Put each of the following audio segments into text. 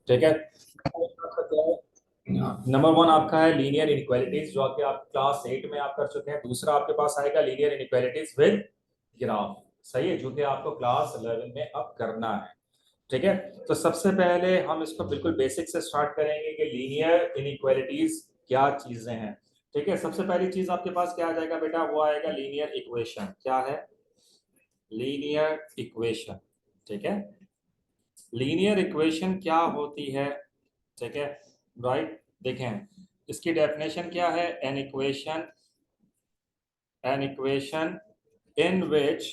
ठीक है। Number one आपका है लीनियर इनइक्वालिटीज, जो कि आप क्लास 8 में आप कर चुके हैं। दूसरा आपके पास आएगा लीनियर इनइक्वालिटीज विद ग्राफ, सही है, जो कि आपको क्लास 11 में अब करना है। ठीक है। तो सबसे पहले हम इसको बिल्कुल बेसिक से स्टार्ट करेंगे कि लीनियर इनइक्वालिटीज क्या चीजें हैं। ठीक है। सबसे पहली चीज आपके पास क्या आ जाएगा बेटा, वो आएगा लीनियर इक्वेशन। क्या है? Linear equation. ठीक है। लीनियर इक्वेशन क्या होती है? ठीक है, राइट। देखें, इसकी डेफिनेशन क्या है? N equation in which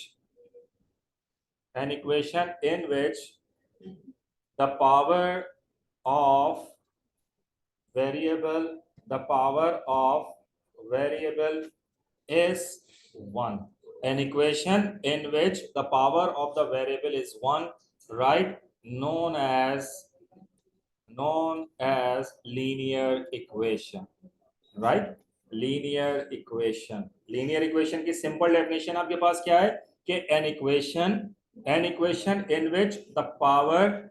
the power of variable the power of variable is 1. An equation in which the power of the variable is 1, right, known as linear equation, right? Linear equation की simple definition आपके पास क्या है कि N equation in which the power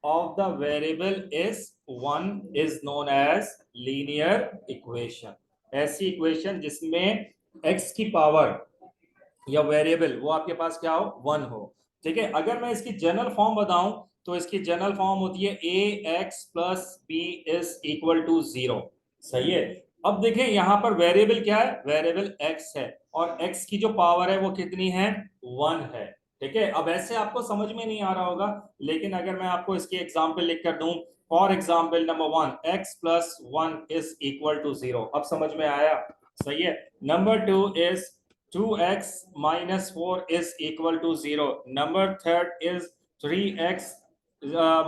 of the variable is 1 is known as linear equation. ऐसी equation जिसमें x की power या variable वो आपके पास क्या हो? 1 हो। ठीक है। अगर मैं इसकी जनरल फॉर्म बताऊं तो इसकी जनरल फॉर्म होती है ax plus b is equal to 0। सही है। अब देखें यहां पर वेरिएबल क्या है? वेरिएबल x है, और x की जो पावर है वो कितनी है? 1 है। ठीक है। अब ऐसे आपको समझ में नहीं आ रहा होगा, लेकिन अगर मैं आपको इसकी एग्जाम्पल लिख कर दूं, for example number 1, x plus 1 is equal to 0। अब समझ में आया? सही है। Number 2 is 2x minus 4 is equal to 0. Number third is 3x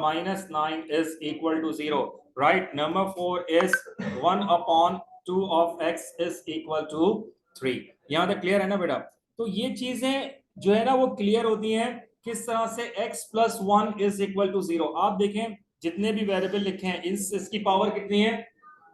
minus 9 is equal to 0. Right. Number 4 is 1 upon 2 of x is equal to 3. यहाँ तक clear है ना बेटा? तो ये चीजें जो है ना वो क्लियर होती हैं किस तरह से x plus 1 is equal to 0। आप देखें जितने भी वेरिएबल लिखे हैं इसकी पावर कितनी है?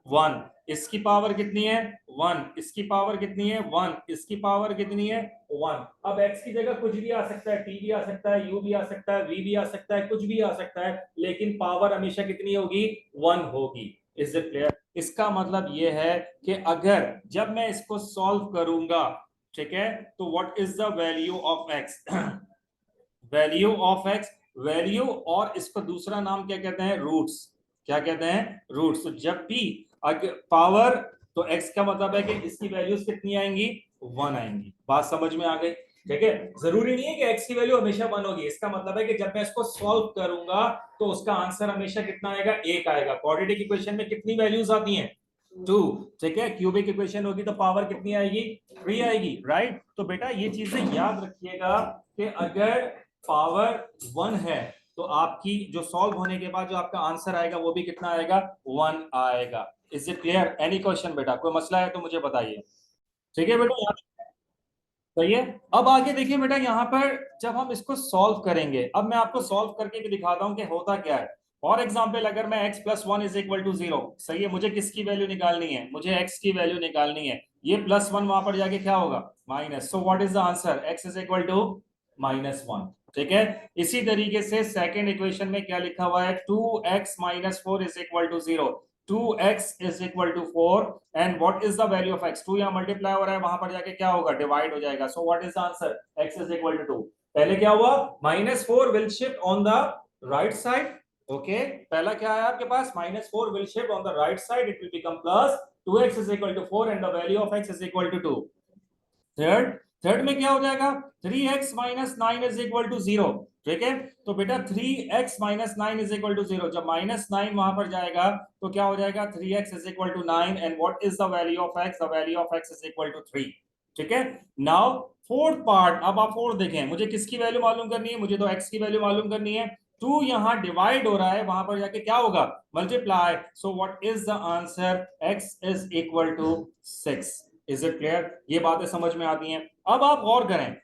1। इसकी पावर कितनी है? 1। इसकी पावर कितनी है? 1। इसकी पावर कितनी है? 1। अब x की जगह कुछ भी आ सकता है, t भी आ सकता है, u भी आ सकता है, v भी आ सकता है, कुछ भी आ सकता है, लेकिन पावर हमेशा कितनी होगी? 1 होगी। Is it clear? इसका मतलब यह है कि अगर जब मैं इसको सॉल्व करूंगा, ठीक है, तो what is the value of x? Value of x, value, और इसको दूसरा नाम क्या कहते हैं? रूट्स। क्या कहते हैं? रूट्स। तो जब भी पावर, तो x का मतलब है कि इसकी वैल्यूज कितनी आएंगी? 1 आएंगी। बात समझ में आ गई? ठीक है। जरूरी नहीं है कि x की वैल्यू हमेशा 1 होगी। इसका मतलब है कि जब मैं इसको सॉल्व करूंगा तो उसका आंसर हमेशा कितना आएगा? 1 आएगा। क्वाड्रेटिक इक्वेशन में कितनी वैल्यूज आती हैं? 2। ठीक है। क्यूबिक इक्वेशन होगी तो पावर कितनी आएगी? 3 आएगी। राइट। तो बेटा ये चीजें याद रखिएगा कि अगर पावर 1 है तो आपकी जो सॉल्व होने के बाद जो आपका आंसर आएगा वो भी कितना आएगा? 1 आएगा। Is it clear? Any question बेटा? कोई मसला है तो मुझे बताइए। ठीक है बेटा? सही है। अब आगे देखिए बेटा, यहाँ पर जब हम इसको सॉल्व करेंगे, अब मैं आपको सॉल्व करके भी दिखाता हूँ कि होता क्या है। फॉर एग्जाम्पल अगर मैं x plus 1 is equal to 0, सही है, मुझे किसकी वैल्यू निकालनी है? मुझे x की वैल्यू निकालनी है। ये प्लस 1 वहां पर जाके क्या होगा? Minus. So what is the answer? x is equal to -1। ठीक है। इसी तरीके से सेकेंड इक्वेशन में क्या लिखा हुआ है? 2x minus 4 is equal to 0। 2x is equal to 4 and what is the value of x? 2 यहाँ मल्टीप्लाई हो रहा है, वहां पर जाके क्या होगा? डिवाइड हो जाएगा। सो what is the answer? x is equal to 2। पहले क्या हुआ? -4 will shift on the right side। Okay. पहला क्या है आपके पास? -4 will shift on the right side, it will become plus 2x is equal to 4 and the value of x is equal to 2। Third third में क्या हो जाएगा? 3x minus 9 is equal to 0। ठीक है। तो बेटा 3x minus 9 is equal to 0, जब -9 वहां पर जाएगा तो क्या हो जाएगा? 3x is equal to 9 and what is the value of x? The value of x is equal to 3। ठीक है। Now fourth part. अब आप फोर्थ देखें, मुझे किसकी वैल्यू मालूम करनी है? मुझे तो x की वैल्यू मालूम करनी है। 2 यहां डिवाइड हो रहा है, वहां पर जाके क्या होगा? Multiply. So what is the answer? x is equal to 6। Is it clear? ये बातें समझ में आती हैं। अब आप गौर करें,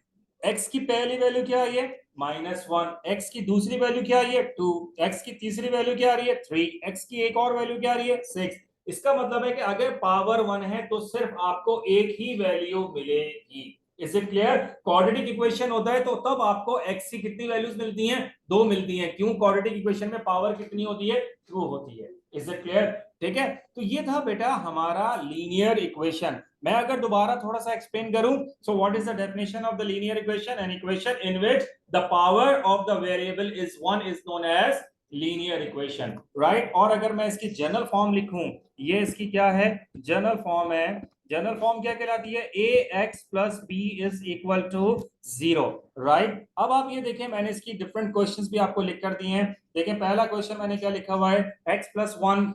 x की पहली वैल्यू क्या है? -1। x की दूसरी वैल्यू क्या है? 2। x की तीसरी वैल्यू क्या आ रही है? 3। x की एक और वैल्यू क्या आ रही है? 6। इसका मतलब है कि अगर पावर 1 है तो सिर्फ आपको एक ही वैल्यू मिलेगी। Is it clear? Quadratic equation होता है तो तब आपको x की कितनी वैल्यूज मिलती हैं? 2 मिलती हैं। क्यों? क्वाड्रेटिक इक्वेशन में पावर कितनी होती है? 2 होती है। Is it clear? ठीक है, तो ये था बेटा हमारा लीनियर इक्वेशन। मैं अगर दोबारा थोड़ा सा एक्सप्लेन करूं, so what is the definition of the linear equation? An equation in which the power of the variable is 1 is known as linear equation, right? और अगर मैं इसकी जनरल फॉर्म लिखूं, ये इसकी क्या है? जनरल फॉर्म है। जनरल फॉर्म क्या कहलाती है? A x plus b is equal to 0, right? अब आप ये देखें, मैंने इसकी डिफरेंट क्वेश्चंस भी आपको लिख कर दिए हैं। देखें पहला क्वेश्चन मैंने क्या लिखा हुआ है? X plus 1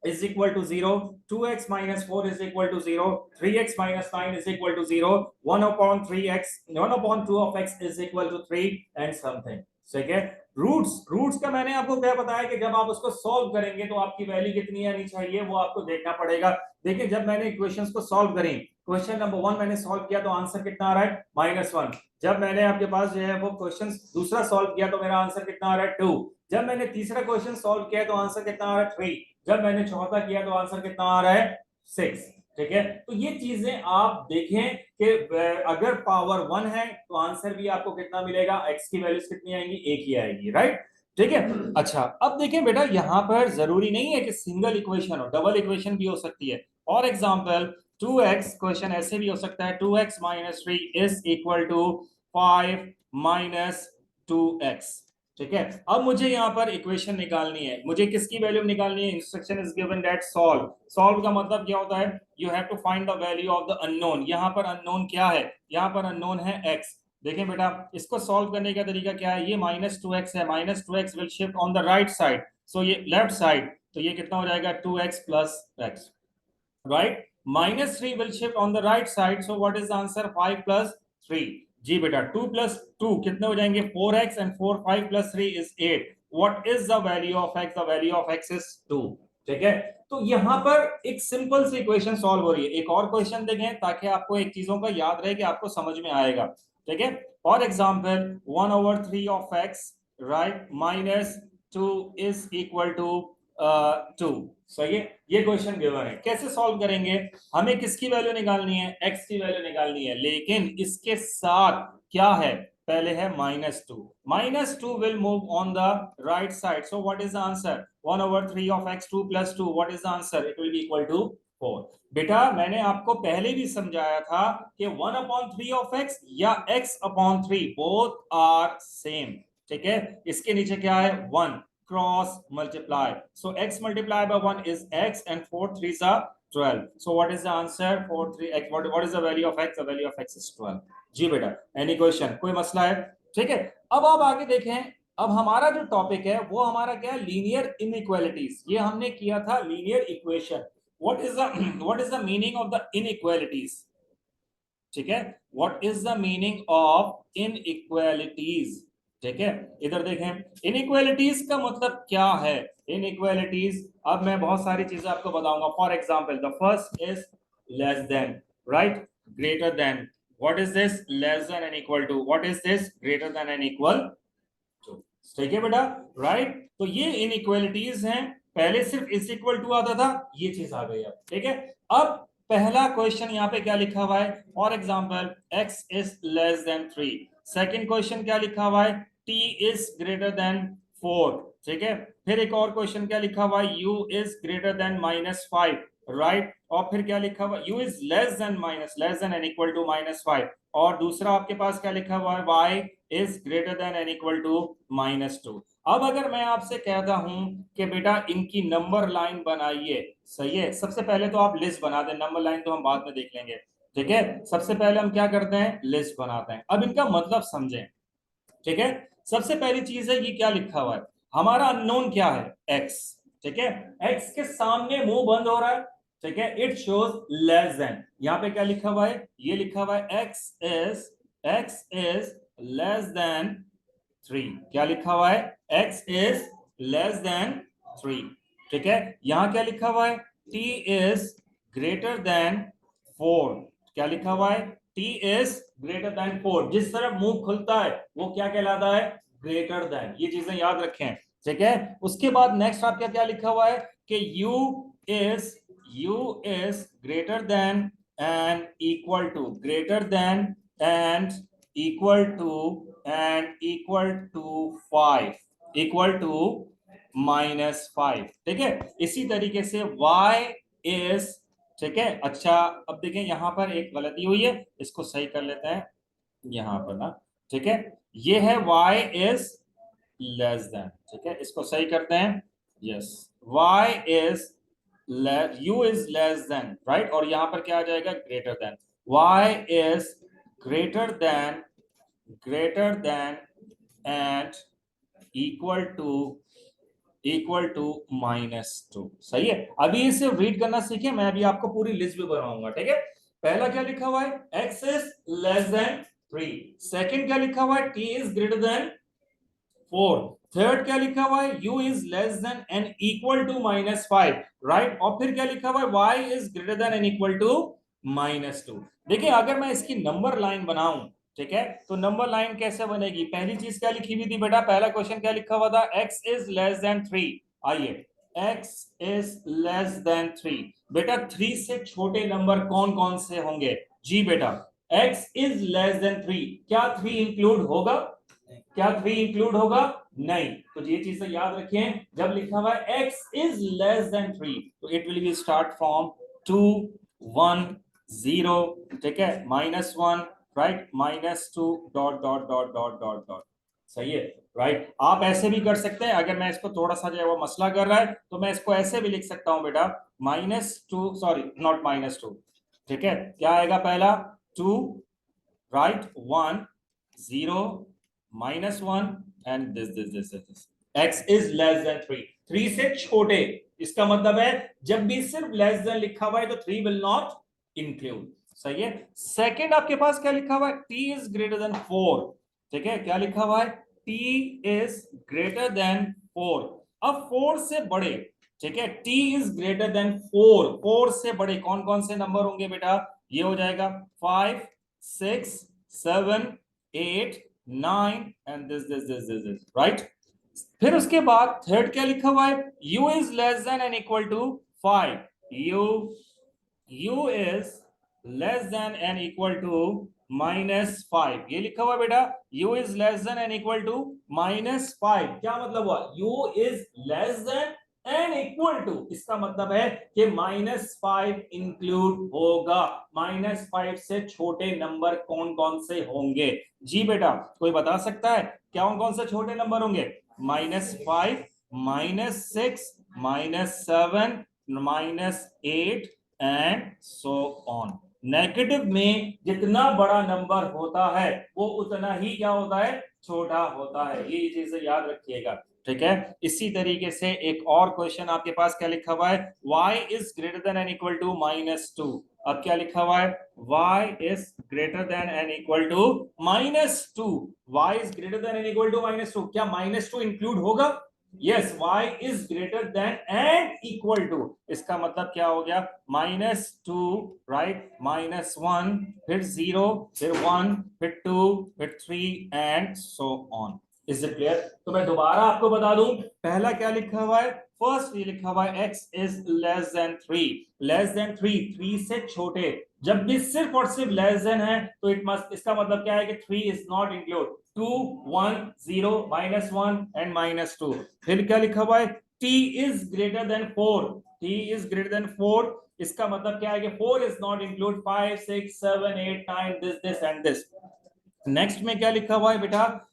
is equal to 0, 2x minus 4 is equal to 0, 3x minus 9 is equal to 0, 1 upon 3x, 1 upon 2 of x is equal to 3 and something. ठीक है, रूट्स का मैंने आपको क्या बताया कि जब आप उसको सॉल्व करेंगे तो आपकी वैल्यू कितनी आनी चाहिए वो आपको देखना पड़ेगा। देखिए जब मैंने इक्वेशंस को सॉल्व करी, क्वेश्चन नंबर 1 मैंने सॉल्व किया तो आंसर कितना आ रहा है? -1। जब मैंने आपके पास जो है वो क्वेश्चन दूसरा सॉल्व किया तो मेरा आंसर कितना आ रहा है? 2। जब मैंने तीसरा क्वेश्चन सॉल्व किया तो आंसर कितना आ रहा है? 3। जब मैंने चौथा किया तो आंसर कितना आ रहा है? 6। ठीक है, तो ये चीजें आप देखें कि अगर पावर 1 है तो आंसर भी आपको कितना मिलेगा? x की वैल्यूज कितनी आएंगी? 1 ही आएगी, राइट? ठीक है, अच्छा अब देखें बेटा यहां पर जरूरी नहीं है कि सिंगल इक्वेशन हो, डबल इक्वेशन भी हो सकती है। फॉर एग्जांपल 2x, क्वेश्चन ऐसे भी हो सकता है 2x minus 3 is equal to 5 minus 2x। ठीक है, अब मुझे यहाँ पर इक्वेशन निकालनी है। मुझे किसकी वैल्यू निकालनी है? Instruction is given that solve. Solve का मतलब क्या होता है? You have to find the value of the unknown. यहाँ पर अननोन क्या है? यहाँ पर अननोन है x। देखें बेटा इसको सॉल्व करने का तरीका क्या है? ये -2x है, -2x will shift on the right side, so ये लेफ्ट साइड, तो ये कितना हो जाएगा? 2x plus x, right? -3 will shift on the right side, so what is the answer? 5 plus 3। जी बेटा 2 प्लस 2 कितने हो जाएंगे? 4x and 4 5 plus 3 is 8। What is the value of x? The value of x is 2। ठीक है, तो यहां पर एक सिंपल सी इक्वेशन सॉल्व हो रही है। एक और क्वेश्चन देखें ताकि आपको एक चीजों का याद रहे कि आपको समझ में आएगा। ठीक है, for example 1/3 of x, right, -2 is equal to 2। सही है, ये क्वेश्चन गिवन है। कैसे सॉल्व करेंगे? हमें किसकी वैल्यू निकालनी है? x की वैल्यू निकालनी है, लेकिन इसके साथ क्या है? पहले है -2। -2 will move on the right side, so what is the answer? 1/3 of x, 2 plus 2, what is the answer? It will be equal to 4। बेटा मैंने आपको पहले भी समझाया था कि 1/3 ऑफ x या x/3 बोथ आर सेम। ठीक है, इसके नीचे क्या है? 1 cross multiply, so x multiplied by 1 is x and 4 3s are 12, so what is the answer? 4 3 x, what is the value of x? The value of x is 12। जी बेटा, any question? कोई मसला है? ठीक है, अब आप आगे देखें। अब हमारा जो टॉपिक है वो हमारा क्या है? Linear inequalities. ये हमने किया था linear equation. What is the meaning of the inequalities? ठीक है, what is the meaning of inequalities? ठीक है, इधर देखें इनइक्वालिटीज का मतलब क्या है? इनइक्वालिटीज, अब मैं बहुत सारी चीजें आपको बताऊंगा। For example the first is less than, right, greater than. What is this? Less than and equal to. What is this? Greater than and equal to. ठीक है बेटा, राइट, तो ये इनइक्वालिटीज हैं। पहले सिर्फ इज इक्वल टू आता था, ये चीज आ गई अब। ठीक है, अब पहला क्वेश्चन यहाँ पे क्या लिखा हुआ है? For example x is less than 3। Second question क्या लिखा हुआ है? t is greater than 4। ठीक है, फिर एक और क्वेश्चन क्या लिखा हुआ है? u is greater than -5, right, और फिर क्या लिखा हुआ? u is less than and equal to -5। और दूसरा आपके पास क्या लिखा हुआ है? y is greater than and equal to -2। अब अगर मैं आपसे कहता हूं कि बेटा इनकी नंबर लाइन बनाइए, सही है, सबसे पहले तो आप लिस्ट बना दें, नंबर लाइन तो हम बाद में देख लेंगे। ठीक है, सबसे पहले हम क्या करते हैं? लिस्ट बनाते हैं। अब इनका मतलब समझें। ठीक है, सबसे पहली चीज है ये क्या लिखा हुआ है? हमारा अननोन क्या है? x। ठीक है, x के सामने मुंह बंद हो रहा है। ठीक है, इट शोज लेस देन। यहां पे क्या लिखा हुआ है? ये लिखा हुआ है x इज लेस देन 3। क्या लिखा हुआ है? x is less than 3। ठीक है, यहां क्या लिखा हुआ है? t is greater than 4। क्या लिखा हुआ है? t is greater than 4। जिस तरफ मुंह खुलता है वो क्या कहलाता है? Greater than. ये चीजें याद रखें। ठीक है, उसके बाद नेक्स्ट आपका क्या लिखा हुआ है? कि u is greater than and equal to, greater than and equal to 5 equal to -5। ठीक है, इसी तरीके से y is, ठीक है। अच्छा, अब देखें यहां पर एक गलती हुई है, इसको सही कर लेते हैं यहां पर ना। ठीक है, ये है y is लेस देन, ठीक है, इसको सही करते हैं। Yes, y is u is less than, right, और यहां पर क्या आ जाएगा, greater than. y is greater than and equal to -2। सही है, अभी इसे रीड करना सीखे, मैं अभी आपको पूरी लिस्ट भी बनाऊंगा। ठीक है, पहला क्या लिखा हुआ है, x is less than 3। Second क्या लिखा हुआ है, t is greater than 4। Third क्या लिखा हुआ है, u is less than and equal to -5, right. और फिर क्या लिखा हुआ है, y is greater than and equal to -2। देखिए, अगर मैं इसकी नंबर लाइन बनाऊं, ठीक है, तो नंबर लाइन कैसे बनेगी। पहली चीज क्या लिखी हुई थी बेटा, पहला क्वेश्चन क्या लिखा हुआ था, x इज लेस देन 3। आइए, x इज लेस देन 3। बेटा 3 से छोटे नंबर कौन कौन से होंगे। जी बेटा, x इज लेस देन 3, क्या 3 इंक्लूड होगा, क्या 3 इंक्लूड होगा, नहीं। तो ये चीजें याद रखें, जब लिखा हुआ है x इज लेस देन 3, तो it will B start from 2 1 0, ठीक है, -1, right, -2 dot dot dot dot dot dot. सही है, राइट। आप ऐसे भी कर सकते हैं, अगर मैं इसको थोड़ा सा जो है वो मसला कर रहा है, तो मैं इसको ऐसे भी लिख सकता हूं बेटा, -2, सॉरी नॉट -2, ठीक है, क्या आएगा पहला 2, right, 1 0 -1 and this x is less than 3, 3 से छोटे। इसका मतलब है जब भी सिर्फ लेस देन लिखा हुआ है तो 3 विल नॉट इंक्लूड। सही है। सेकंड आपके पास क्या लिखा हुआ है, t इज ग्रेटर देन 4। ठीक है, क्या लिखा हुआ है, t इज ग्रेटर देन 4। अब 4 से बड़े, ठीक है, t इज ग्रेटर देन 4, 4 से बड़े कौन कौन से नंबर होंगे बेटा, ये हो जाएगा 5 6 7 8 9 एंड दिस, राइट। फिर उसके बाद थर्ड क्या लिखा हुआ है, u is less than and equal to 5। u is less than and equal to -5, ये लिखा हुआ है बेटा, u is less than and equal to -5। क्या मतलब हुआ, u is less than and equal to, इसका मतलब है कि -5 इंक्लूड होगा। -5 से छोटे नंबर कौन कौन से होंगे। जी बेटा, कोई बता सकता है कौन कौन से छोटे नंबर होंगे, -5 -6 -7 -8 एंड सो ऑन। नेगेटिव में जितना बड़ा नंबर होता है वो उतना ही क्या होता है, छोटा होता है। ये चीजें याद रखिएगा, ठीक है। इसी तरीके से एक और क्वेश्चन आपके पास क्या लिखा हुआ है, y is greater than and equal to -2। अब क्या लिखा हुआ है, y is greater than and equal to -2। y is greater than and equal to -2, क्या -2 इंक्लूड होगा, yes, y is greater than and equal to, इसका मतलब क्या हो गया, -2, राइट, -1, फिर 0, फिर 1, फिर 2, फिर 3 and so on. Is it clear. तो मैं दोबारा आपको बता दूं, पहला क्या लिखा हुआ है, फर्स्ट ये लिखा हुआ है x is less than 3, less than 3, 3 से छोटे। जब भी सिर्फ और सिर्फ लेस देन है तो इट मस्ट, इसका मतलब क्या है कि 3 इज नॉट इंक्लूड, 2 1 0 -1 एंड -2। फिर क्या लिखा हुआ है, t is greater than 4, t is greater than 4, इसका मतलब क्या है कि 4 is not include 5 6 7 8 9 this and this. Next में क्या लिखा हुआ है बेटा,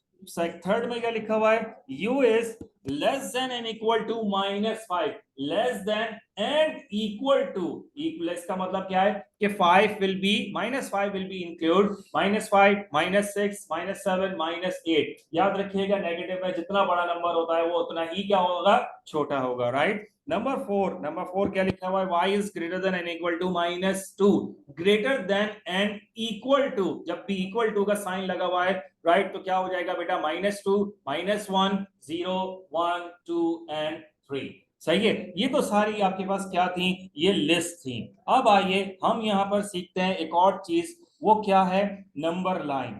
थर्ड में क्या लिखा हुआ है, u is less than and equal to -5, less than and equal to, equal, इसका मतलब क्या है कि 5 will be, -5 will be include -5 -6 -7 -8। याद रखिएगा, नेगेटिव में जितना बड़ा नंबर होता है वो उतना ही क्या होगा, छोटा होगा, राइट। नंबर 4 क्या लिखा हुआ है, y is greater than and equal to -2, greater than and equal to, जब भी इक्वल टू का साइन लगा हुआ है, राइट, तो क्या हो जाएगा बेटा, -2 -1 0 1 2 एंड 3। सही है, ये तो सारी आपके पास क्या थी, ये लिस्ट थी। अब आइए हम यहां पर सीखते हैं एक और चीज, वो क्या है, नंबर लाइन।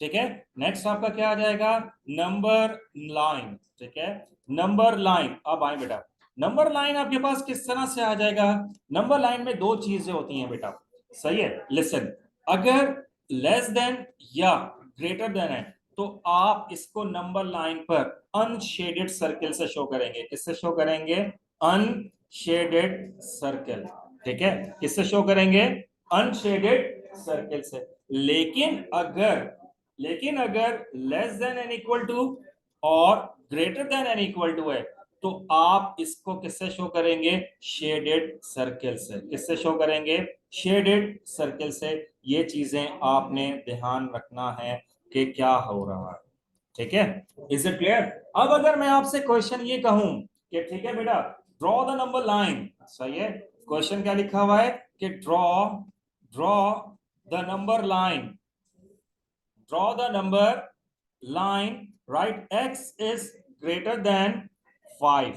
ठीक है, नेक्स्ट आपका क्या आ जाएगा, नंबर लाइन। ठीक है, नंबर लाइन। अब आए बेटा, नंबर लाइन आपके पास किस तरह से आ जाएगा, नंबर लाइन में दो चीजें होती हैं बेटा। सही है, लिसन, अगर लेस देन या ग्रेटर देन है तो आप इसको नंबर लाइन पर अनशेडेड सर्किल से शो करेंगे। किससे शो करेंगे? Unshielded circle. ठीक है, किससे शो करेंगे? अनशेडेड सर्किल से। लेकिन अगर less than and equal to और greater than and equal to है तो आप इसको किससे शो करेंगे? शेडेड सर्किल से। किससे शो करेंगे? शेडेड सर्किल से। ये चीजें आपने ध्यान रखना है कि क्या हो रहा है। ठीक है, इज इट क्लियर? अब अगर मैं आपसे क्वेश्चन ये कहूं कि ठीक है बेटा, ड्रॉ द नंबर लाइन। सही है, क्वेश्चन क्या लिखा हुआ है कि draw the number line, draw the number line, right, x is greater than 5।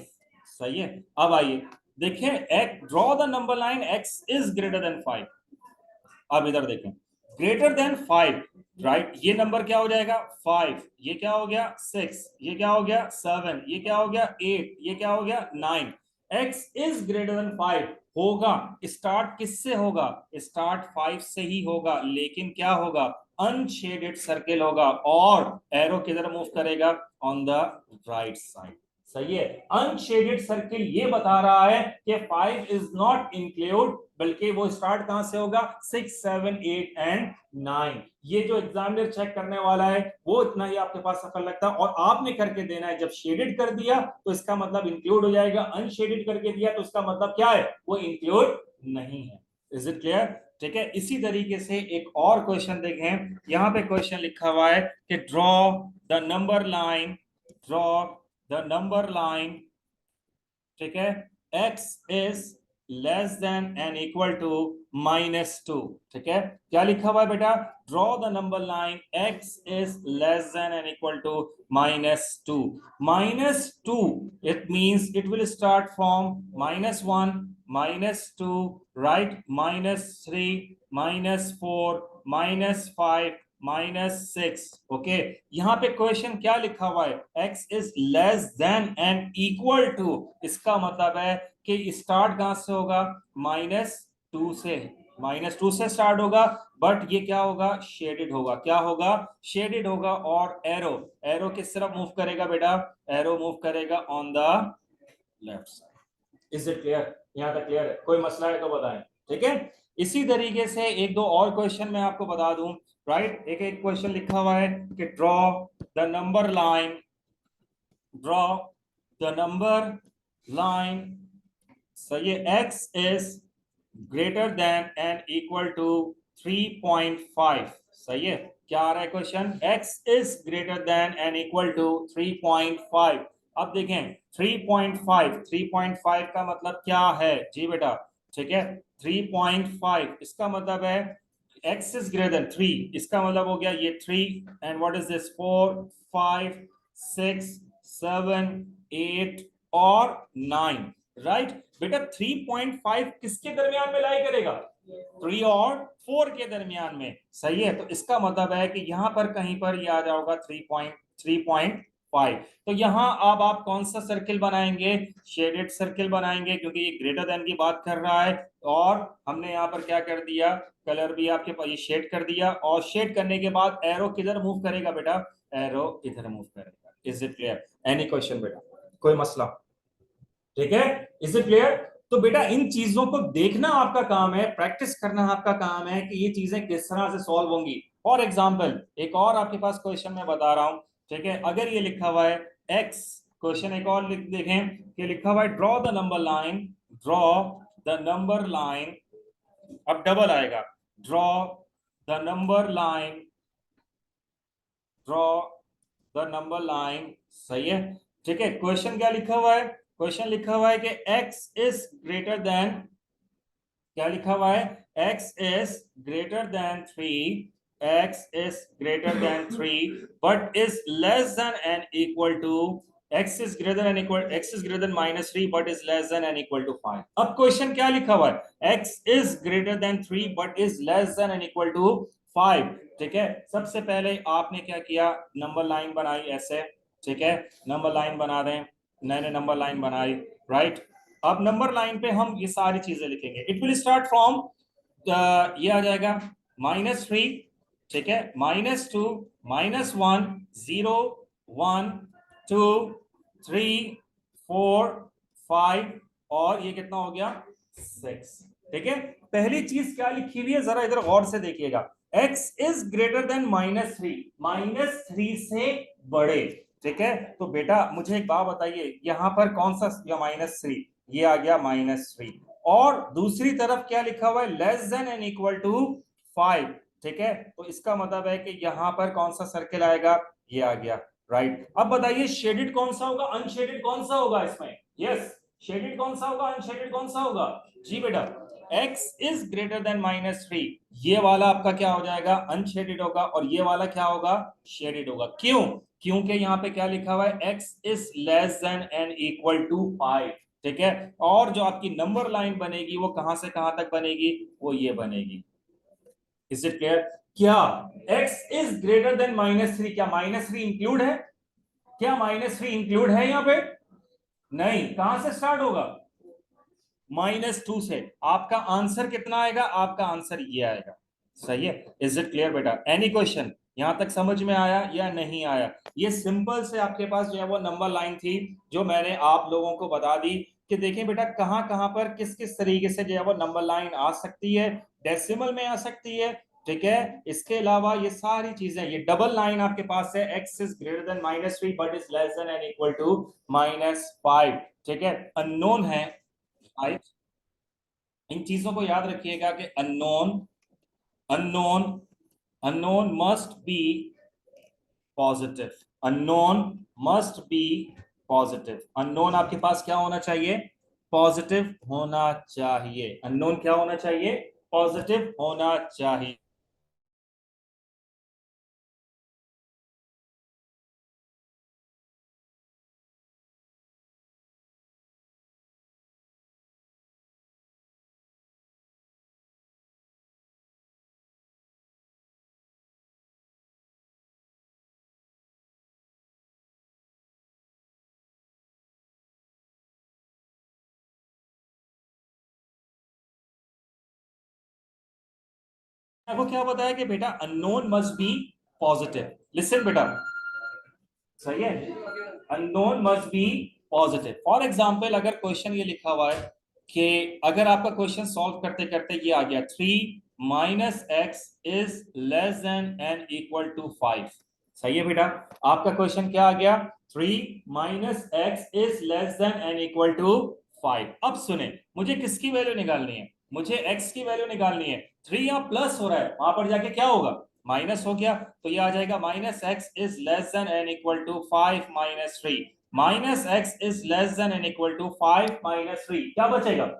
सही है, अब आइए देखें, draw the number line x is greater than 5। अब इधर देखें, ग्रेटर देन 5, राइट, ये नंबर क्या हो जाएगा? 5, ये क्या हो गया? 6, ये क्या हो गया? 7, ये क्या हो गया? 8, ये क्या हो गया? 9। x इज ग्रेटर देन 5 होगा, स्टार्ट किससे होगा? स्टार्ट 5 से ही होगा, लेकिन क्या होगा? अनशेडेड सर्किल होगा और एरो किधर मूव करेगा? On the right side. सही है, अनशेडेड सर्किल ये बता रहा है कि 5 इज नॉट इंक्लूड, बल्कि वो स्टार्ट कहां से होगा? 6, 7, 8 एंड 9। ये जो एग्जामिनर चेक करने वाला है वो इतना ही आपके पास सफल लगता है और आपने करके देना है। जब शेडेड कर दिया तो इसका मतलब इंक्लूड हो जाएगा, अनशेडेड करके दिया तो इसका मतलब क्या है? वो इंक्लूड नहीं है। Is it clear? ठीक है, इसी तरीके से एक और क्वेश्चन देखें। यहां पे क्वेश्चन लिखा हुआ है कि draw the number line, draw the number line, ठीक है, x is less than and equal to -2। ठीक है, क्या लिखा हुआ है बेटा? Draw the number line x is less than and equal to -2। -2, it means it will start from -1, -2, right, -3, -4, -5, -6। Okay, यहाँ पे क्वेश्चन क्या लिखा हुआ है? x is less than and equal to, इसका मतलब है कि स्टार्ट कहां से होगा? -2 से। -2 से स्टार्ट होगा, बट ये क्या होगा? शेडेड होगा। क्या होगा? शेडेड होगा। और एरो किस तरफ मूव करेगा बेटा? एरो मूव करेगा on the left side. Is it clear? यहां तक क्लियर है? कोई मसला है तो बताएं। ठीक है, इसी तरीके से एक दो और क्वेश्चन मैं आपको बता दूं, राइट। एक एक क्वेश्चन लिखा हुआ है कि draw the number line, draw the number line, सही है, x is greater than and equal to 3.5। सही है, क्या आ रहा है question? x is greater than and equal to 3.5। अब देखें 3.5 का मतलब क्या है जी बेटा? ठीक है, 3.5 इसका मतलब है x is greater than 3, इसका मतलब हो गया ये 3 एंड व्हाट इज दिस? 4, 5, 6, 7, 8 और 9, राइट। बेटा 3.5 किसके दरमियान में लाई करेगा? 3 और 4 के दरमियान में। सही है, तो इसका मतलब है कि यहां पर कहीं पर ये आ जाएगा 3.5। तो यहां अब आप कौन सा सर्किल बनाएंगे? शेडेड सर्किल बनाएंगे, क्योंकि ये ग्रेटर देन की बात कर रहा है। और हमने यहाँ पर क्या कर दिया? कलर भी आपके पास ये शेड कर दिया, और शेड करने के बाद एरो किधर मूव करेगा बेटा? एरो इधर मूव करेगा। Is it clear? Any question बेटा? कोई मसला? ठीक है, इज इट क्लियर? तो बेटा इन चीजों को देखना आपका काम है, प्रैक्टिस करना आपका काम है कि ये चीजें किस तरह से सॉल्व होंगी। फॉर एग्जाम्पल एक और आपके पास क्वेश्चन मैं बता रहा हूं। ठीक है, अगर ये लिखा हुआ है x, क्वेश्चन एक और देखें कि लिखा हुआ है draw the number line, draw the number line, अब डबल आएगा, draw the number line, draw the number line. सही है, ठीक है, क्वेश्चन क्या लिखा हुआ है? क्वेश्चन लिखा हुआ है कि x इज ग्रेटर देन, क्या लिखा हुआ है? x is greater than 3, x is greater than 3 but is less than and equal to, x is greater than equal, x is greater than -3 but is less than and equal to 5। अब question क्या लिखा हुआ है? x is greater than 3 but is less than and equal to 5। ठीक है, सबसे पहले आपने क्या किया? नंबर लाइन बनाई ऐसे। ठीक है, नंबर लाइन बना दें, मैंने नंबर लाइन बनाई, राइट। अब नंबर लाइन पे हम ये सारी चीजें लिखेंगे। इट विल स्टार्ट फ्रॉम, ये आ जाएगा -3, ठीक है, -2, -1, 0, 1, 2, 3, 4, 5 और ये कितना हो गया 6। ठीक है, पहली चीज क्या लिखी हुई है जरा इधर गौर से देखिएगा, x इज ग्रेटर देन -3, -3 से बड़े। ठीक है, तो बेटा मुझे एक बात बताइए, यहां पर कौन सा -3, ये आ गया -3, और दूसरी तरफ क्या लिखा हुआ है, less than and equal to 5। ठीक है, तो इसका मतलब है कि यहां पर कौन सा सर्किल आएगा, ये आ गया, राइट। अब बताइए शेडेड कौन सा होगा, अनशेडेड कौन सा होगा इसमें, यस शेडेड कौन सा होगा, अनशेडेड कौन सा होगा, जी बेटा x इज ग्रेटर देन -3, ये वाला आपका क्या हो जाएगा, अनशेडेड होगा, और ये वाला क्या होगा, शेडेड होगा। क्यों, क्योंकि यहाँ पे क्या लिखा हुआ है, x is less than and equal to 5। ठीक है, और जो आपकी नंबर लाइन बनेगी वो कहां से कहां तक बनेगी, वो ये बनेगी। इज इट क्लियर, क्या x इज ग्रेटर देन -3, क्या -3 इंक्लूड है, क्या -3 इंक्लूड है यहाँ पे, नहीं, कहां से स्टार्ट होगा, -2 से। आपका आंसर कितना आएगा, आपका आंसर ये आएगा, सही है। इज इट क्लियर बेटा, एनी क्वेश्चन यहां तक समझ में आया या नहीं आया, ये सिंपल से आपके पास जो है वो नंबर लाइन थी जो मैंने आप लोगों को बता दी कि देखें बेटा कहां कहां पर किस किस तरीके से जो है वो नंबर लाइन आ सकती है, डेसिमल में आ सकती है। ठीक है, इसके अलावा ये सारी चीजें, ये डबल लाइन आपके पास है, x is greater than -3 but is less than and equal to -5। ठीक है, अननोन है 5। इन चीजों को याद रखिएगा कि unknown, unknown, unknown must be positive, unknown must be positive. Unknown आपके पास क्या होना चाहिए, पॉजिटिव होना चाहिए, अननोन क्या होना चाहिए, पॉजिटिव होना चाहिए। आपको क्या बताया कि बेटा unknown must be positive, listen बेटा, सही है, unknown must be positive. For example अगर क्वेश्चन ये लिखा हुआ है कि अगर आपका क्वेश्चन सॉल्व करते करते ये आ गया 3 minus x is less than and equal to 5, सही है बेटा, आपका क्वेश्चन क्या आ गया, 3 minus x is less than and equal to 5। अब सुने, मुझे किसकी वैल्यू निकालनी है, मुझे x की वैल्यू निकालनी है। 3 यहाँ प्लस हो रहा है, वहां पर जाके क्या होगा, माइनस हो गया, तो ये आ जाएगा -x is less than and equal to 5 -3, -x is less than and equal to 5 -3, क्या बचेगा,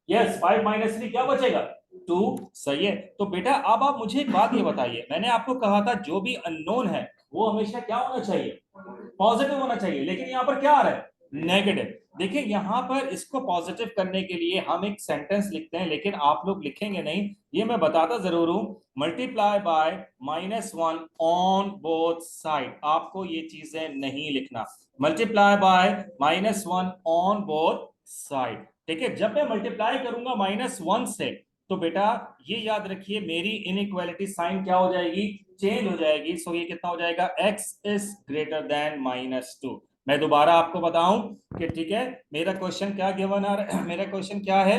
यस 5 -3 क्या बचेगा, 2, सही है। तो बेटा अब आप मुझे एक बात ये बताइए, मैंने आपको कहा था जो भी अननोन है वो हमेशा क्या होना चाहिए, पॉजिटिव होना चाहिए, लेकिन यहाँ पर क्या आ रहा है, नेगेटिव। देखिए यहाँ पर इसको पॉजिटिव करने के लिए हम एक सेंटेंस लिखते हैं, लेकिन आप लोग लिखेंगे नहीं, ये मैं बताता जरूर हूं, multiply by -1 on both side, आपको ये चीजें नहीं लिखना, multiply by -1 on both side. ठीक है, जब मैं मल्टीप्लाई करूंगा -1 से, तो बेटा ये याद रखिए मेरी इनइक्वालिटी साइन क्या हो जाएगी, चेंज हो जाएगी। सो ये कितना हो जाएगा, x इज ग्रेटर देन -2। मैं दोबारा आपको बताऊं कि ठीक है, मेरा क्वेश्चन क्या गिवन आ रहा है, मेरा क्वेश्चन क्या है,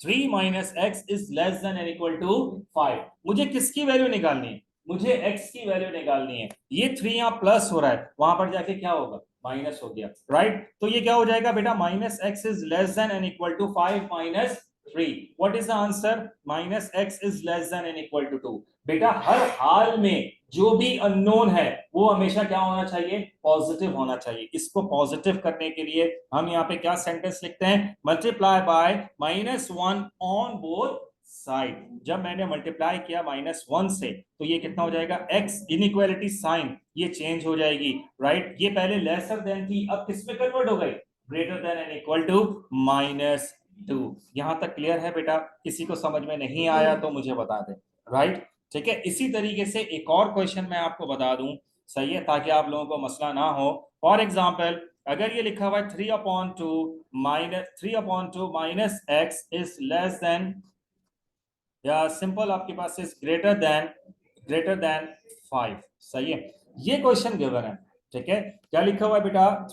3 minus x is less than and equal to 5। मुझे किसकी वैल्यू निकालनी है, मुझे x की वैल्यू निकालनी है। ये 3 यहाँ प्लस हो रहा है, वहां पर जाके क्या होगा, माइनस हो गया, राइट। तो ये क्या हो जाएगा बेटा, -x is less than and equal to 5 -3। What is the answer, -x is less than and equal to 2। बेटा हर हाल में जो भी अननोन है वो हमेशा क्या होना चाहिए, पॉजिटिव होना चाहिए। इसको पॉजिटिव करने के लिए हम यहाँ पे क्या सेंटेंस लिखते हैं, multiply by -1 on both side. जब मैंने मल्टीप्लाई किया -1 से, तो ये कितना हो जाएगा, x इनइक्वालिटी साइन ये चेंज हो जाएगी, राइट। ये पहले लेसर देन थी, अब किस में कन्वर्ट हो गई, greater than and equal to -2। यहां तक क्लियर है बेटा, किसी को समझ में नहीं आया तो मुझे बता दे, राइट। ठीक है, इसी तरीके से एक और क्वेश्चन मैं आपको बता दूं, सही है, ताकि आप लोगों को मसला ना हो। फॉर एग्जाम्पल अगर ये लिखा हुआ है 3/2 minus x is less than, या सिंपल आपके पास is greater than greater than 5। सही है, ये क्वेश्चन गिवन है। ठीक है, क्या लिखा हुआ है बेटा?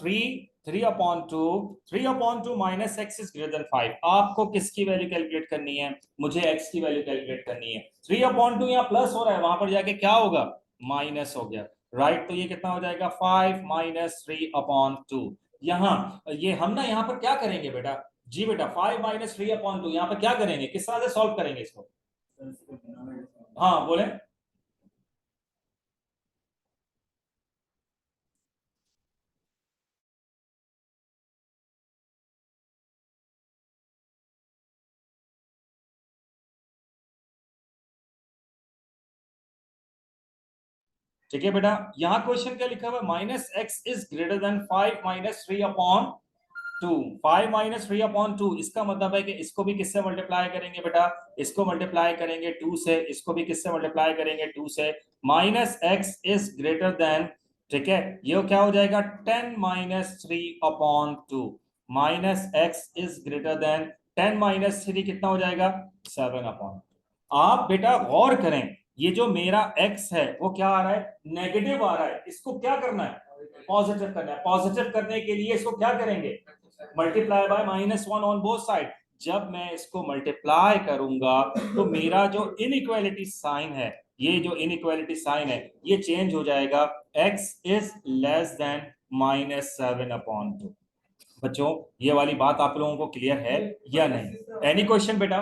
3/2 minus x is greater than 5। आपको किसकी वैल्यू कैलकुलेट करनी है? मुझे एक्स की वैल्यू कैलकुलेट करनी है। 3/2 यहाँ प्लस हो रहा है, वहां पर जाके क्या होगा? माइनस हो गया। राइट, तो ये कितना हो जाएगा? 5 माइनस 3/2। यहाँ ये हम ना यहाँ पर क्या करेंगे बेटा? जी बेटा, 5 माइनस 3/2 यहाँ पर क्या करेंगे? किस तरह से सॉल्व करेंगे इसको? हाँ बोले। ठीक है बेटा, यहाँ क्वेश्चन क्या लिखा हुआ है? Minus x is greater than 5 minus 3/2। 5 minus 3/2, इसका मतलब है कि इसको भी किससे मल्टीप्लाई करेंगे बेटा? इसको मल्टीप्लाई करेंगे 2 से, इसको भी किससे मल्टीप्लाई करेंगे? 2 से। Minus x is greater then, ठीक है, ये क्या हो जाएगा? 10 minus 3/2। Minus x is greater then 10 minus 3 कितना हो जाएगा? 7/2। आप बेटा गौर करें, ये जो मेरा x है वो क्या आ रहा है? नेगेटिव आ रहा है। इसको क्या करना है? पॉजिटिव करना है। पॉजिटिव करने के लिए इसको क्या करेंगे? Multiply by -1 on both side. जब मैं इसको मल्टीप्लाई करूंगा तो मेरा जो इनइक्वालिटी साइन है, ये जो इनइक्वालिटी साइन है, ये चेंज हो जाएगा। x is less then -7/2। बच्चों, ये वाली बात आप लोगों को क्लियर है या नहीं? एनी क्वेश्चन बेटा?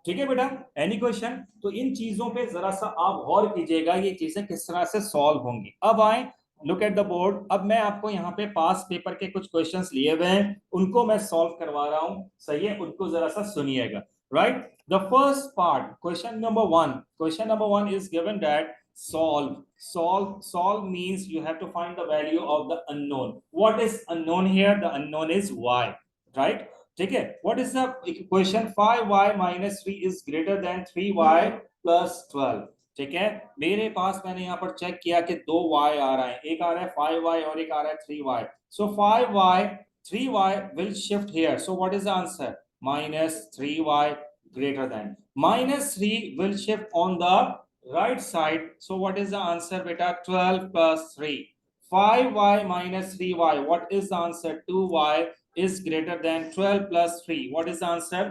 ठीक है बेटा, एनी क्वेश्चन? तो इन चीजों पे जरा सा आप गौर कीजिएगा, ये चीजें किस तरह से सॉल्व होंगी। अब आए, लुक एट द बोर्ड। अब मैं आपको यहाँ पे पास पेपर के कुछ क्वेश्चंस लिए हुए हैं, उनको मैं सॉल्व करवा रहा हूँ। सही है, उनको जरा सा सुनिएगा। Right, the first part, question number one is given that solve means you have to find the value of the unknown. What is unknown here? The unknown is y, right? ठीक है, what is the equation? 5y minus 3 is greater then 3y plus 12। ठीक है, मेरे पास मैंने यहाँ पर check किया कि दो y आ रहा है, एक आ रहा है 5y और एक आ रहा है 3y। So 5y 3y will shift here, so what is the answer? Minus 3y greater than. Minus 3 will shift on the right side, so what is the answer बेटा? 12 plus 3। 5y minus 3y, what is the answer? 2y is greater than 12 plus 3, what is the answer?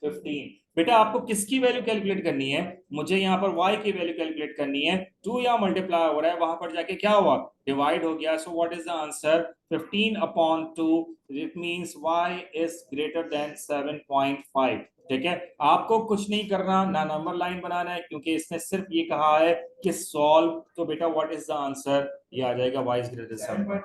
15। बेटा आपको किसकी value calculate करनी है? मुझे यहाँ पर y की वैल्यू कैलकुलेट करनी है। 2 यहाँ मल्टीप्लाई हो रहा है, वहां पर जाके क्या हुआ? डिवाइड हो गया। सो what is the answer? 15/2। It means y is greater than 7.5। ठीक है, आपको कुछ नहीं करना, ना नंबर लाइन बनाना है, क्योंकि इसने सिर्फ ये कहा है कि सॉल्व। तो बेटा व्हाट इज द आंसर? ये आ जाएगा y is greater than 7।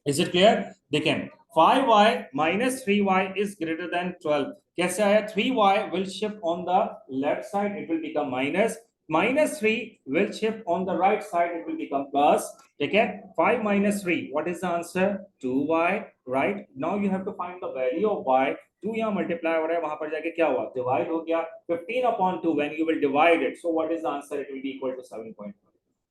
Is it clear? देखें, 5y minus 3y is greater than 12। कैसे आया? 3y will shift on the left side, it will become minus। minus 3 will shift on the right side, it will become plus। ठीक है, 5 minus 3, what is the answer? 2y। right, now you have to find the value of y। 2 यहाँ multiply हो रहा है, वहां पर जाके क्या हुआ? डिवाइड हो गया। 15/2 when you will divide it, so what is the answer? It will be equal to 7.5।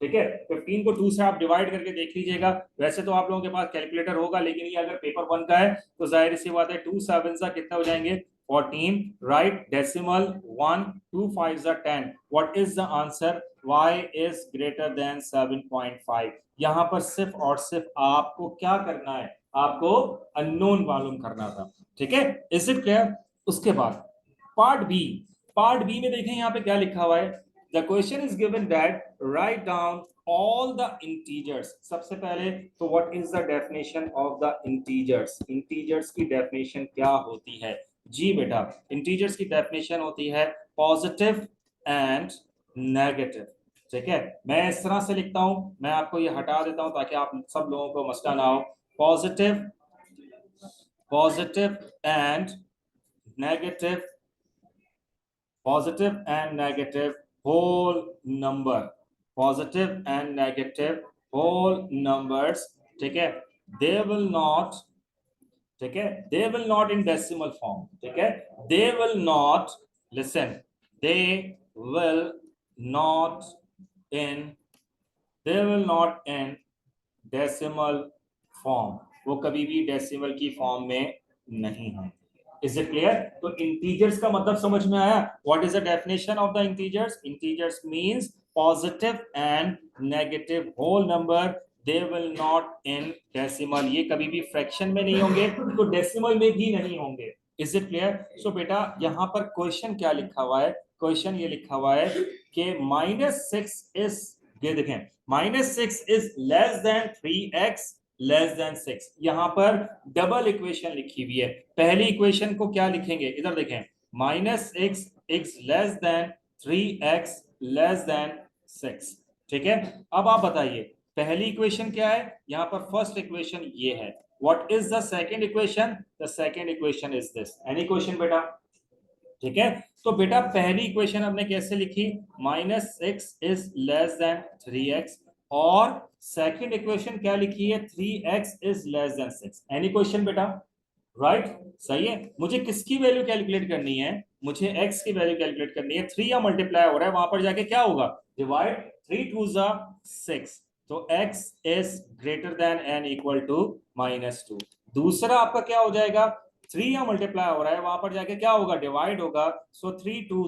ठीक है, 15 को 2 से आप डिवाइड करके देख लीजिएगा। वैसे तो आप लोगों के पास कैलकुलेटर होगा, लेकिन ये अगर पेपर 1 का है तो जाहिर सी बात है 2 7 सा कितना हो जाएंगे? 14। राइट, डेसिमल 1, 2 5 सा 10। What is the answer? y is greater than 7.5। यहाँ पर सिर्फ और सिर्फ आपको क्या करना है? आपको अननोन मालूम करना था। ठीक है, इज इट क्लियर? उसके बाद पार्ट बी में देखें यहाँ पे क्या लिखा हुआ है। The question is given that right down all the integers. सबसे पहले तो what is the definition of the integers? Integers की डेफिनेशन क्या होती है? जी बेटा, इंटीजर्स की डेफिनेशन होती है पॉजिटिव एंड नेगेटिव। ठीक है, मैं इस तरह से लिखता हूं, मैं आपको ये हटा देता हूं ताकि आप सब लोगों को मसला ना हो। Positive positive and negative, positive and negative whole number, positive and negative whole numbers। ठीक है, they will not, ठीक है, they will not in decimal form। ठीक है, they will not, listen, they will not in, they will not in decimal form। वो कभी भी decimal की फॉर्म में नहीं है। Is it clear? तो इंटीजर्स का मतलब समझ में आया? What is the definition of the integers? Integers means positive and negative whole number, they will not in decimal, ये कभी भी फ्रैक्शन में नहीं होंगे तो डेसिमल में भी नहीं होंगे। Is it clear? सो बेटा यहाँ पर क्वेश्चन क्या लिखा हुआ है? क्वेश्चन ये लिखा हुआ है कि -6 इज, ये देखें, -6 is less then 3x less than 6। यहां पर डबल इक्वेशन लिखी हुई है। पहली इक्वेशन को क्या लिखेंगे? इधर देखें, -6 is less then 3x less than 6। ठीक है, अब आप बताइए पहली इक्वेशन क्या है? यहां पर फर्स्ट इक्वेशन ये है। What is the second equation? The second equation is this. Any question बेटा? ठीक है, तो बेटा पहली इक्वेशन हमने कैसे लिखी? -6 इज लेस देन 3x, और सेकंड इक्वेशन क्या लिखी है? 3x is less then 6। Any question बेटा? राइट, सही है। मुझे किसकी वैल्यू कैलकुलेट करनी है? मुझे x की वैल्यू कैलकुलेट करनी है। 3 या मल्टीप्लाई हो रहा है, वहां पर जाके क्या होगा? डिवाइड, 3 2 6, तो x is greater than and equal to -2। दूसरा आपका क्या हो जाएगा? 3 या मल्टीप्लाई हो रहा है, वहां पर जाके क्या होगा? डिवाइड होगा। सो 3 2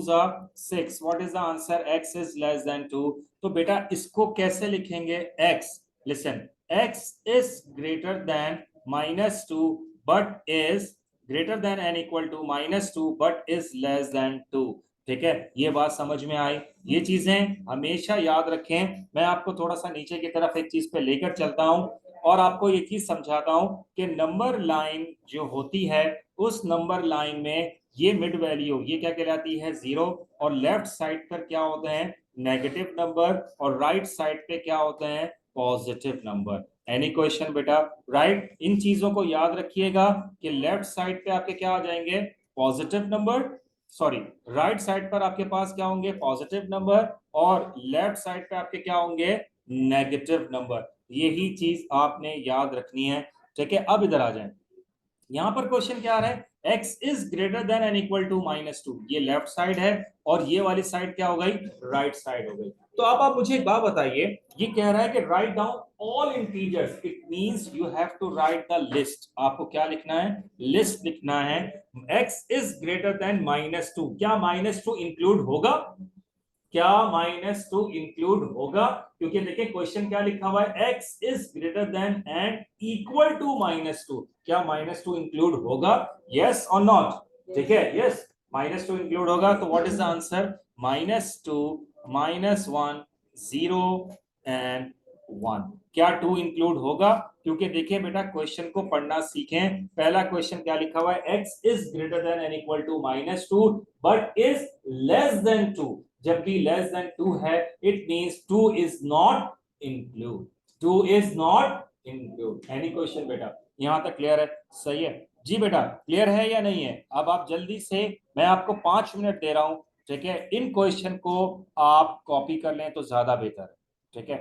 6, what is the answer? x is less than 2। तो बेटा इसको कैसे लिखेंगे? x, listen, x is greater then -2 but is greater than n equal to -2 but is less than 2। ठीक है, ये बात समझ में आई? ये चीजें हमेशा याद रखें। मैं आपको थोड़ा सा नीचे की तरफ एक चीज पे लेकर चलता हूं और आपको ये चीज समझाता हूं कि नंबर लाइन जो होती है, उस नंबर लाइन में ये मिड वैल्यू ये क्या कहलाती है? 0। और लेफ्ट साइड पर क्या होते हैं? नेगेटिव नंबर, और राइट साइड पे क्या होते हैं? Positive number. एनी क्वेश्चन बेटा? राइट, इन चीजों को याद रखिएगा कि लेफ्ट साइड पे आपके क्या आ जाएंगे? Positive number, sorry, right side पर आपके पास क्या होंगे? पॉजिटिव नंबर, और लेफ्ट साइड पे आपके क्या होंगे? Negative number. यही चीज आपने याद रखनी है। ठीक है, अब इधर आ जाए। यहां पर क्वेश्चन क्या आ रहा है? x is greater than and equal to -2, ये लेफ्ट साइड है, और ये वाली साइड क्या हो गई? राइट साइड हो गई। तो अब आप मुझे एक बात बताइए, ये कह रहा है कि write down all integers, it means you have to write the list. आपको क्या लिखना है? लिस्ट लिखना है। x इज ग्रेटर देन -2, क्या -2 इंक्लूड होगा? क्या -2 इंक्लूड होगा? क्योंकि देखिए क्वेश्चन क्या लिखा हुआ है? x is greater than and equal to -2, क्या -2 इंक्लूड होगा? यस और नॉट? ठीक है, यस, -2 इंक्लूड होगा। तो what is the answer? -2, -1, 0 and 1। क्या 2 इंक्लूड होगा? क्योंकि देखिए बेटा क्वेश्चन को पढ़ना सीखें। पहला क्वेश्चन क्या लिखा हुआ है? x is greater than and equal to -2 but is less than 2। जब भी लेस देन 2 है, it means 2 is not include, 2 is not include. Any question बेटा? यहां तक क्लियर है? सही है जी बेटा, क्लियर है या नहीं है? अब आप जल्दी से, मैं आपको 5 मिनट दे रहा हूं, ठीक है, इन क्वेश्चन को आप कॉपी कर लें तो ज्यादा बेहतर है। ठीक है।